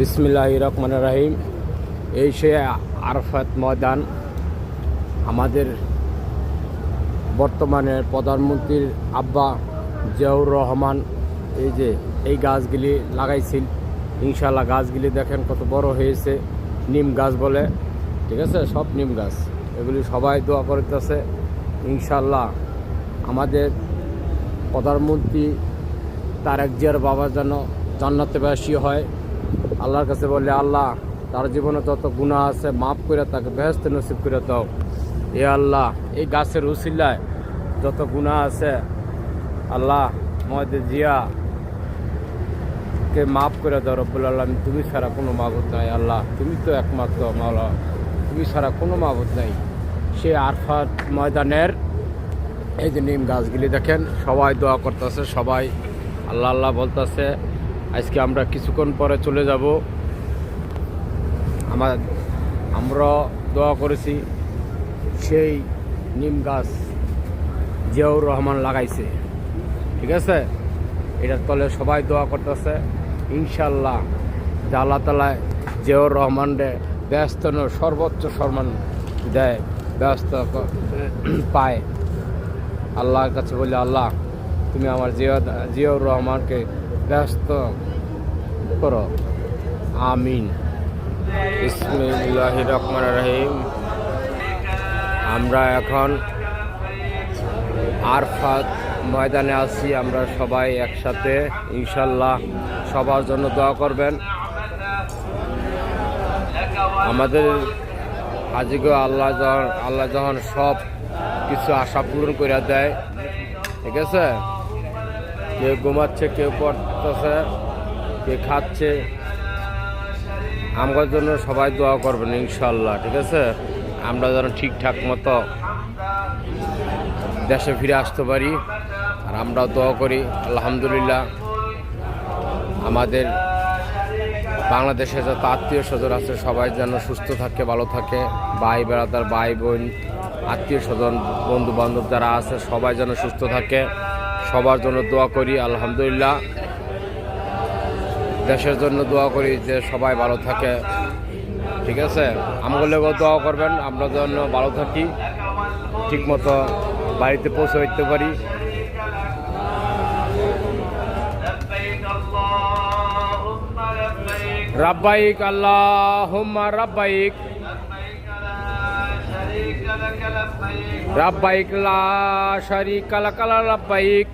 বিসমিল্লাহির রহমানির রহিম। এই সে আরাফাত ময়দান। আমাদের বর্তমানে প্রধানমন্ত্রীর আব্বা জিয়াউর রহমান এই যে এই গাছগুলি লাগাইছিল। ইনশাল্লাহ গাছগুলি দেখেন কত বড় হয়েছে। নিম গাছ বলে, ঠিক আছে, সব নিম গাছ। এগুলি সবাই দোয়া করতেছে ইনশাল্লাহ আমাদের প্রধানমন্ত্রী তারেক জিয়ার বাবা যেন জান্নাতবাসী হয়। আল্লাহর কাছে বললে, আল্লাহ তার জীবনে যত গুনাহ আছে মাফ করে তাকে বেহেশত নসিব করে দাও। এ আল্লাহ, এই গাছের উসিলায় যত গুনাহ আছে আল্লাহ আমাদের জিয়াকে মাফ করে দাও রব্বুল আলামিন। তুমি ছাড়া কোনো মাবুদ নাই আল্লাহ, তুমি তো একমাত্র মাওলা, তুমি ছাড়া কোনো মাবুদ নাই। সে আরাফাত ময়দানের এই যে নিম গাছগুলি দেখেন, সবাই দোয়া করতেছে, সবাই আল্লাহ আল্লাহ বলতেছে। আজকে আমরা কিছুক্ষণ পরে চলে যাব। আমরা দোয়া করেছি সেই নিম গাছ জিয়াউর রহমান লাগাইছে, ঠিক আছে। এটার তলে সবাই দোয়া করতেছে ইনশাল্লাহ যে আল্লাহ তাআলা জিয়াউর রহমানরে ব্যস্ত সর্বোচ্চ সম্মান দেয়, ব্যস্ত পায়। আল্লাহর কাছে বলি, আল্লাহ তুমি আমার জিয়াউর রহমানকে ব্যস্ত করো, আমিন। বিসমিল্লাহির রহমানির রহিম। আমরা এখন আরাফাত ময়দানে আছি, আমরা সবাই একসাথে ইনশাল্লাহ সবার জন্য দোয়া করবেন। আমাদের আজকে আল্লাহ যখন সব কিছু আশা পূরণ করে দেয়, ঠিক আছে। কেউ ঘুমাচ্ছে, কেউ পড়তেছে, কেউ খাচ্ছে। আমার জন্য সবাই দোয়া করবেন ইনশাল্লাহ, ঠিক আছে। আমরা যেন ঠিকঠাক মতো দেশে ফিরে আসতে পারি, আর আমরাও দোয়া করি আলহামদুলিল্লাহ আমাদের বাংলাদেশে যত আত্মীয় স্বজন আছে সবাই যেন সুস্থ থাকে, ভালো থাকে। ভাই বেড়াদার, ভাই বোন, আত্মীয় স্বজন, বন্ধু বান্ধব যারা আছে সবাই যেন সুস্থ থাকে, সবার জন্য দোয়া করি আলহামদুলিল্লাহ। দেশের জন্য দোয়া করি যে সবাই ভালো থাকে, ঠিক আছে। আমগুলোকেও দোয়া করবেন আমরা যেন ভালো থাকি, ঠিক মতো বাড়িতে পৌঁছে দিতে পারি। রাব্বাইক আল্লাহুম্মা রাব্বাইক, রাব্বাইক লা শারীকা লাক রাব্বাইক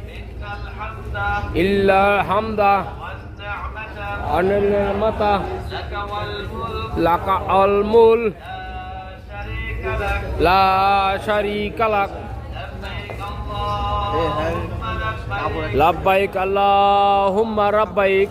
ইল্লাল হামদা আনিল মাতা লাকা আল মুল লা শারীকা লাক লাব্বাইক আল্লাহুম্মা রাব্বাইক।